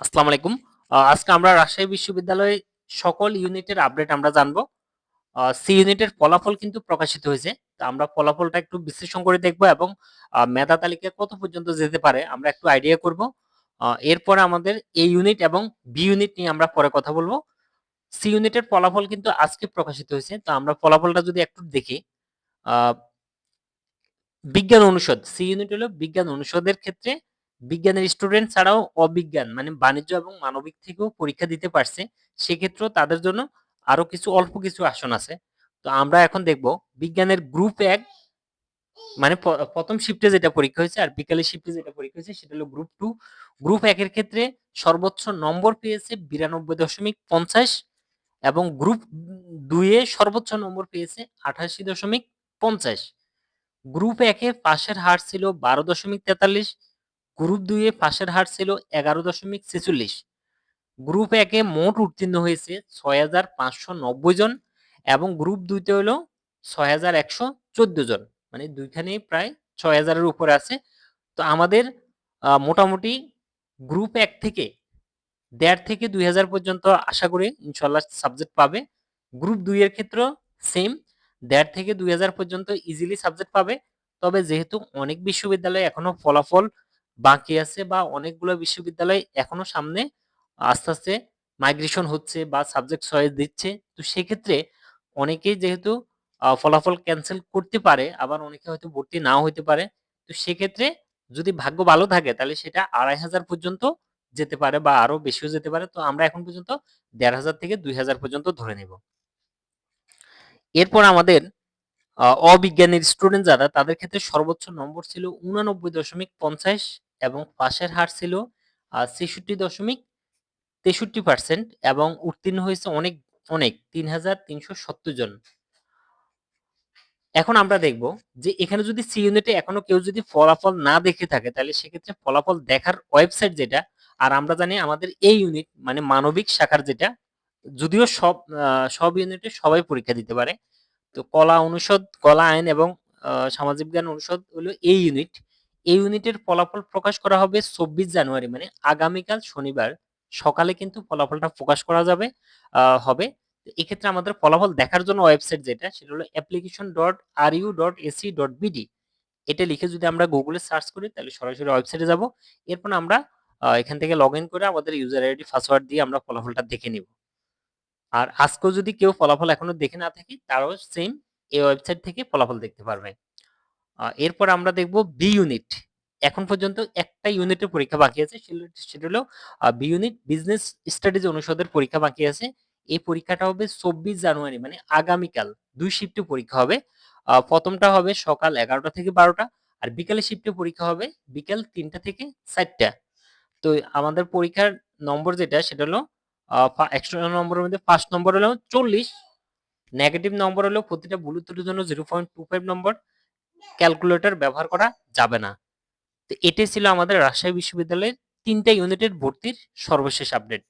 আসসালামু আলাইকুম। আজকে আমরা রাজশাহী বিশ্ববিদ্যালয়ে সকল ইউনিটের আপডেট আমরা জানবো। সি ইউনিটের ফলাফল কিন্তু প্রকাশিত হয়েছে। তো আমরা ফলাফলটা একটু বিশ্লেষণ করে দেখব এবং মেধা তালিকা কত পর্যন্ত যেতে পারে আমরা একটু আইডিয়া করব। এরপরে আমাদের এ ইউনিট এবং বি ইউনিট নিয়ে আমরা পরে কথা বলবো। সি ইউনিটের ফলাফল কিন্তু আজকে প্রকাশিত হয়েছে। তো আমরা ফলাফলটা যদি একটু দেখি, আ বিজ্ঞান অনুষদ সি ইউনিট হলো বিজ্ঞান অনুষদের ক্ষেত্রে বিজ্ঞানের স্টুডেন্ট ছাড়াও অবিজ্ঞান মানে বাণিজ্য এবং মানবিক থেকেও পরীক্ষা দিতে পারছে। সেক্ষেত্রেও তাদের জন্য আরো কিছু অল্প কিছু আসন আছে। তো আমরা এখন দেখব বিজ্ঞানের গ্রুপ এক মানে প্রথম শিফটে যেটা পরীক্ষা হয়েছে আর বিকালের শিফটে যেটা পরীক্ষা হয়েছে সেটা হলো গ্রুপ টু। গ্রুপ একের ক্ষেত্রে সর্বোচ্চ নম্বর পেয়েছে 92.50 এবং গ্রুপ দুইয়ে সর্বোচ্চ নম্বর পেয়েছে 88.50। গ্রুপ একে পাশের হার ছিল 12.43, গ্রুপ দুইয়ে পাশের হার ছিল 11.46। গ্রুপ একে মোট উত্তীর্ণ হয়েছে 6,590 জন এবং গ্রুপ দুইতে হলো 6,114 জন, মানে দুইখানেই প্রায় 6,000-এর উপরে আছে। তো আমাদের মোটামুটি গ্রুপ এক থেকে 1,500 থেকে 2,000 পর্যন্ত আশা করি ইনশাল্লাহ সাবজেক্ট পাবে। গ্রুপ 2 এর ক্ষেত্রেও সেম 1,500 থেকে 2,000 পর্যন্ত ইজিলি সাবজেক্ট পাবে। তবে যেহেতু অনেক বিশ্ববিদ্যালয়ে এখনো ফলাফল বাকি আছে বা অনেকগুলো বিশ্ববিদ্যালয় এখনো সামনে আস্তে, আস্তে মাইগ্রেশন হচ্ছে বা সাবজেক্ট চয়েস দিচ্ছে। তো সেক্ষেত্রে অনেকেই যেহেতু ফলাফল ক্যানসেল করতে পারে, আবার অনেকে হয়তো ভর্তি নাও হইতে পারে। তো সেক্ষেত্রে যদি ভাগ্য ভালো থাকে তাহলে সেটা 2,500 পর্যন্ত যেতে পারে বা আরো বেশিও যেতে পারে। তো আমরা এখন পর্যন্ত 1,500 থেকে 2,000 পর্যন্ত ধরে নেব। এরপর আমাদের অবিজ্ঞানের স্টুডেন্ট যারা তাদের ক্ষেত্রে সর্বোচ্চ নম্বর ছিল 89.50 এবং পাশের হার ছিল 66.63% এবং উত্তীর্ণ হয়েছে অনেক অনেক 3,370 জন। এখন আমরা দেখব যে এখানে যদি সি ইউনিটে এখনো কেউ যদি ফলাফল না দেখে থাকে তাহলে সেক্ষেত্রে ফলাফল দেখার ওয়েবসাইট যেটা, আর আমরা জানি আমাদের এই ইউনিট মানে মানবিক শাখার যেটা, যদিও সব ইউনিটে সবাই পরীক্ষা দিতে পারে। তো কলা অনুষদ, কলা আইন এবং সামাজিক বিজ্ঞান অনুষদ হলো এই ইউনিট। এই ইউনিটের ফলাফল প্রকাশ করা হবে 24 জানুয়ারি মানে আগামীকাল শনিবার সকালে কিন্তু ফলাফলটা প্রকাশ করা যাবে হবে। তো এক্ষেত্রে আমাদের ফলাফল দেখার জন্য ওয়েবসাইট যেটা সেটা হলো application.ru.ac.bd। এটা লিখে যদি আমরা গুগলে সার্চ করি তাহলে সরাসরি ওয়েবসাইটে যাব। এরপর আমরা এখান থেকে লগ ইন করে আমাদের ইউজার আইডি পাসওয়ার্ড দিয়ে আমরা ফলাফলটা দেখে নিব। আর আজকেও যদি কেউ ফলাফল এখনো দেখে না থাকে তারাও সেম এই ওয়েবসাইট থেকে ফলাফল দেখতে পারবে। এরপর আমরা দেখব বি ইউনিট। এখন পর্যন্ত একটা ইউনিটের পরীক্ষা বাকি আছে, সেটা হলো বি ইউনিট বিজনেস স্টাডিজ অনুষদের পরীক্ষা বাকি আছে। এই পরীক্ষাটা হবে 24 জানুয়ারি মানে আগামীকাল। 2 শিফটে পরীক্ষা হবে। প্রথমটা হবে সকাল 11টা থেকে 12টা আর বিকালের শিফটে পরীক্ষা হবে বিকাল 3টা থেকে 4টা। তো আমাদের পরীক্ষার নম্বর যেটা সেটা হলো 100 নম্বরের মধ্যে ফার্স্ট নম্বর হলো 40, নেগেটিভ নম্বর হলো প্রতিটা ভুল উত্তরের জন্য 0.25 নম্বর, ক্যালকুলেটর ব্যবহার করা যাবে না। তো এটাই ছিল আমাদের রাজশাহী বিশ্ববিদ্যালয়ের 3টা ইউনিটের ভর্তির সর্বশেষ আপডেট।